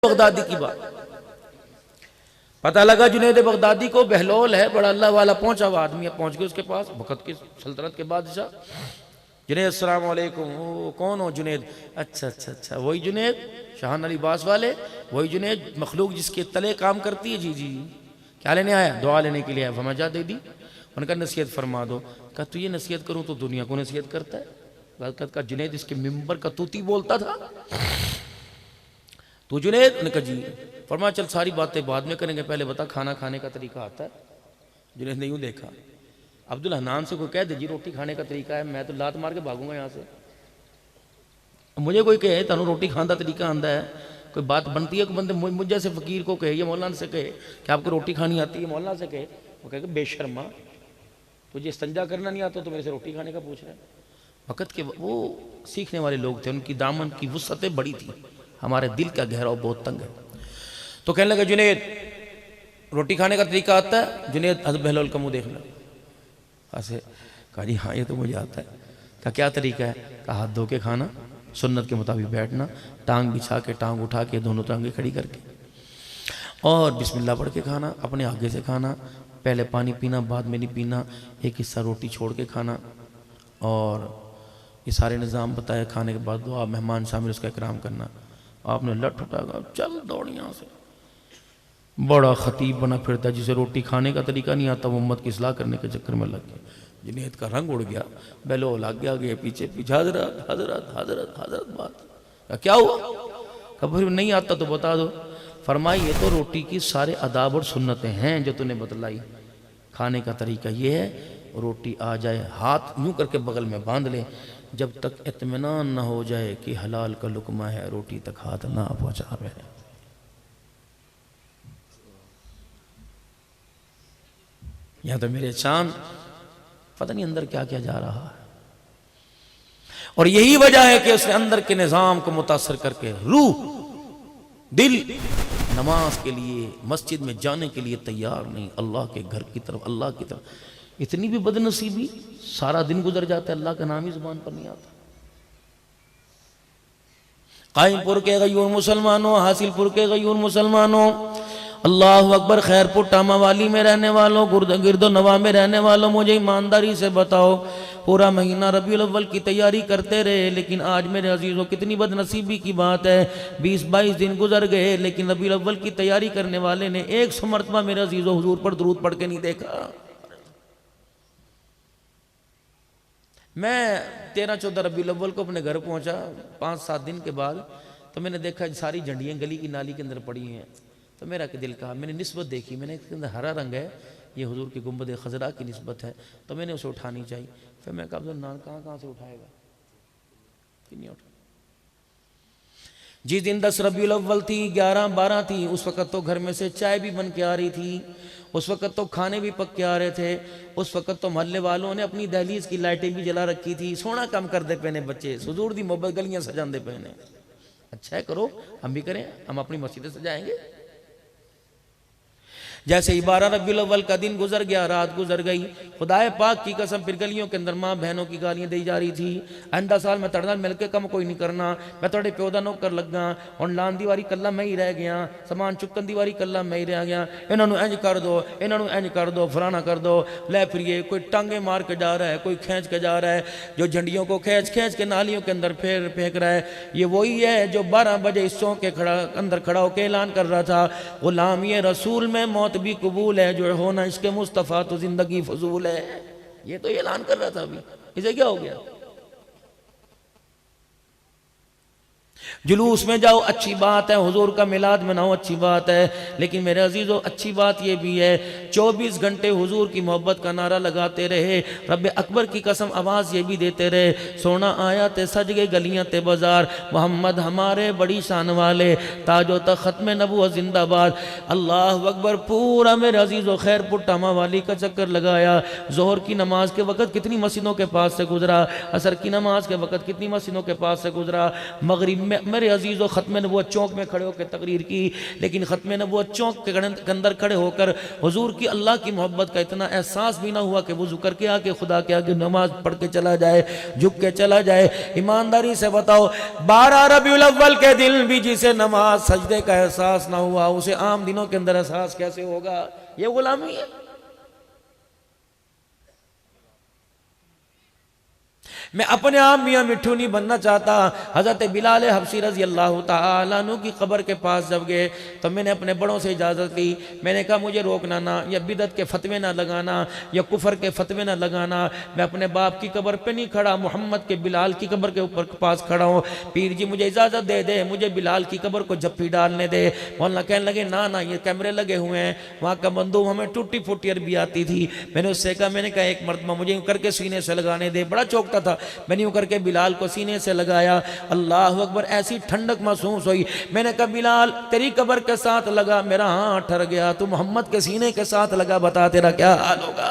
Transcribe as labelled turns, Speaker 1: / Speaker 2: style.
Speaker 1: بغدادی کی بات پتہ لگا جنید بغدادی کو بہلول ہے بڑا اللہ والا پہنچا ہوا آدمی ہے، پہنچ گئے اس کے پاس وقت کی سلطنت کے بادشاہ. جنید السلام علیکم. کون ہو جنید؟ اچھا وہی جنید شاہانہ لباس والے، وہی جنید مخلوق جس کے تلے کام کرتی ہے. جی کیا لینے آیا؟ دعا لینے کے لیے آیا. فما جا دے دی. انہوں نے کہا نصیحت فرما دو. کہا تو یہ نصیحت کروں تو دنیا کو نصیحت کرتا ہے. کہا جنید اس کے ممبر کا توتی بولتا تھا تو جنید؟ انہوں نے کہا جی. فرمایا چل ساری باتیں بعد میں کریں گے، پہلے بتا کھانا کھانے کا طریقہ آتا ہے؟ جنید نے یوں دیکھا. عبدالحنان سے کوئی کہہ دے جی روٹی کھانے کا طریقہ ہے، میں تو لات مار کے بھاگوں گا یہاں سے. مجھے کوئی کہے تانوں روٹی کھانے کا طریقہ آندا ہے، کوئی بات بنتی ہے، کوئی بندے مجھ جیسے فقیر کو کہے یا مولانا سے کہے کہ آپ کو روٹی کھانی آتی ہے، مولانا سے کہے وہ کہے کہ بے شرما تجھے استنجا کرنا نہیں آتا تو میرے سے روٹی کھانے کا پوچھ رہا ہے. وقت کے وہ سیکھنے والے لوگ تھے، ان کی دامن کی وسعتیں بڑی تھی، ہمارے دل کا گہراؤ بہت تنگ ہے. تو کہنے لگا جنید روٹی کھانے کا طریقہ آتا ہے؟ جنید حضرت بہلول کا منہ دیکھنا ایسے. کہا جی ہاں یہ تو مجھے آتا ہے. کہا کیا طریقہ ہے؟ کہا ہاتھ دھو کے کھانا، سنت کے مطابق بیٹھنا، ٹانگ بچھا کے ٹانگ اٹھا کے دونوں ٹانگیں کھڑی کر کے اور بسم اللہ پڑھ کے کھانا، اپنے آگے سے کھانا، پہلے پانی پینا بعد میں نہیں پینا، ایک حصہ روٹی چھوڑ کے کھانا. اور یہ سارے نظام بتایا. کھانے کے بعد دعا، مہمان شامل اس کا اکرام کرنا. آپ نے لٹ اٹھا گا چل دوڑ یہاں سے. بڑا خطیب بنا پھرتا ہے جسے روٹی کھانے کا طریقہ نہیں آتا، وہ امت کی اصلاح کرنے کے چکر میں لگ گیا. جنید کا رنگ اڑ گیا، بہلول آگے آگے پیچھے پیچھے. حضرت بات کیا ہوا؟ کہا بھئی نہیں آتا تو بتا دو. فرمائی یہ تو روٹی کی سارے آداب اور سنتیں ہیں جو تو نے بتلائی. کھانے کا طریقہ یہ ہے روٹی آ جائے ہاتھ یوں کر کے بغل میں باندھ لے، جب تک اطمینان نہ ہو جائے کہ حلال کا لقمہ ہے روٹی تک ہاتھ نہ پہنچا رہے. یہاں تو میرے چاند پتہ نہیں اندر کیا کیا جا رہا ہے. اور یہی وجہ ہے کہ اس نے اندر کے نظام کو متاثر کر کے روح دل نماز کے لیے مسجد میں جانے کے لیے تیار نہیں، اللہ کے گھر کی طرف، اللہ کی طرف. اتنی بھی بد نصیبی، سارا دن گزر جاتا ہے اللہ کا نام ہی زبان پر نہیں آتا. قائم پور کے غیور مسلمانوں، حاصل پور کے غیور مسلمانوں، اللہ اکبر، خیر پور ٹاما والی میں رہنے والوں، گرد و نواح میں رہنے والوں، مجھے ایمانداری سے بتاؤ پورا مہینہ ربیع الاول کی تیاری کرتے رہے، لیکن آج میرے عزیزوں کتنی بد نصیبی کی بات ہے. 20-22 دن گزر گئے لیکن ربیع الاول کی تیاری کرنے والے نے 100 مرتبہ میرے عزیزوں حضور پر درود پڑھ کے نہیں دیکھا. میں 13-14 ربیع الاول کو اپنے گھر پہنچا 5-7 دن کے بعد، تو میں نے دیکھا ساری جھنڈیاں گلی کی نالی کے اندر پڑی ہیں. تو میرا کہ دل کہا، میں نے نسبت دیکھی، میں نے اس کے اندر ہرا رنگ ہے، یہ حضور کی گنبد خضرا کی نسبت ہے، تو میں نے اسے اٹھانی چاہیے. پھر میں کہا عبدالنان کہاں سے اٹھائے گا؟ نہیں اٹھا. جس دن 10 ربیع الاول تھی، 11-12 تھی، اس وقت تو گھر میں سے چائے بھی بن کے آ رہی تھی، اس وقت تو کھانے بھی پک کے آ رہے تھے، اس وقت تو محلے والوں نے اپنی دہلیز کی لائٹیں بھی جلا رکھی تھی. سونا کم کر دے پہنے بچے، حضور دی محبت گلیاں سجان دے پہنے. اچھا ہے کرو، ہم بھی کریں، ہم اپنی مسجدیں سجائیں گے. جیسے ہی 12 ربیع الاول کا دن گزر گیا، رات گزر گئی، خدائے پاک کی قسم پھر گلیوں کے اندر ماں بہنوں کی گالیاں دی جا رہی تھی. آئندہ سال میں تڑنا مل کے کم کوئی نہیں کرنا، میں تھوڑے پیودا نوکر لگ گا، اور لان دیواری کلا میں ہی رہ گیا، سامان چکن دیواری کلا میں ہی رہ گیا. انہوں نے انج کر دو، انہوں نے انج کر دو، فلانا کر دو. لے پھر یہ کوئی ٹانگیں مار کے جا رہا ہے، کوئی کھینچ کے جا رہا ہے، جو جھنڈیوں کو کھینچ کے نالیوں کے اندر پھینک رہا ہے. یہ وہی ہے جو 12 بجے اس چوک کے اندر کھڑا ہو کے اعلان کر رہا تھا، غلامی رسول میں موت بھی قبول ہے، جو ہونا عشق مصطفیٰ تو زندگی فضول ہے. یہ تو اعلان کر رہا تھا ابھی، اسے کیا ہو گیا؟ جلوس میں جاؤ اچھی بات ہے، حضور کا میلاد مناؤ اچھی بات ہے، لیکن میرے عزیزو اچھی بات یہ بھی ہے 24 گھنٹے حضور کی محبت کا نعرہ لگاتے رہے، رب اکبر کی قسم آواز یہ بھی دیتے رہے، سونا آیا تے سج گئے گلیاں تے بازار، محمد ہمارے بڑی شان والے، تاج و تخت ختم نبوت زندہ باد. اللہ اکبر. پورا میرے عزیزو خیر پور ٹاما والی کا چکر لگایا. ظہر کی نماز کے وقت کتنی مسجدوں کے پاس سے گزرا، عصر کی نماز کے وقت کتنی مسجدوں کے پاس سے گزرا، مغرب میرے عزیزو ختم نبوت چوک میں کھڑے ہو کے تقریر کی، لیکن ختم نبوت چوک کے اندر کھڑے ہو کر حضور کی اللہ کی محبت کا اتنا احساس بھی نہ ہوا کہ وضو کر کے آکے خدا کے آگے نماز پڑھ کے چلا جائے، جھک کے چلا جائے۔ ایمانداری سے بتاؤ 12 ربیع الاول کے دن بھی جسے نماز سجدے کا احساس نہ ہوا، اسے عام دنوں کے اندر احساس کیسے ہوگا؟ یہ غلامی ہے۔ میں اپنے آپ میاں مٹھو نہیں بننا چاہتا۔ حضرت بلال حبشی رضی اللہ تعالیٰ عنہ کی قبر کے پاس جب گئے تو میں نے اپنے بڑوں سے اجازت لی، میں نے کہا مجھے روکنا نہ، یا بدعت کے فتوے نہ لگانا، یا کفر کے فتوے نہ لگانا۔ میں اپنے باپ کی قبر پہ نہیں کھڑا، محمد کے بلال کی قبر کے اوپر پاس کھڑا ہوں۔ پیر جی مجھے اجازت دے دے، مجھے بلال کی قبر کو جپی ڈالنے دے۔ مولانا کہنے لگے نہ یہ کیمرے لگے ہوئے ہیں، وہاں کا بندوق ہمیں ٹوٹی پھوٹی عربی آتی تھی۔ میں نے اس سے کہا، میں نے کہا ایک مرتبہ مجھے یوں کر کے سینے سے لگانے دے، بڑا چوکتا تھا، میں نے یوں کر کے بلال کو سینے سے لگایا، اللہ اکبر، ایسی ٹھنڈک محسوس ہوئی۔ میں نے کہا بلال تیری قبر کے ساتھ لگا، میرا ہاں ٹھر گیا، تو محمد کے سینے کے ساتھ لگا، بتا تیرا کیا حال ہوگا۔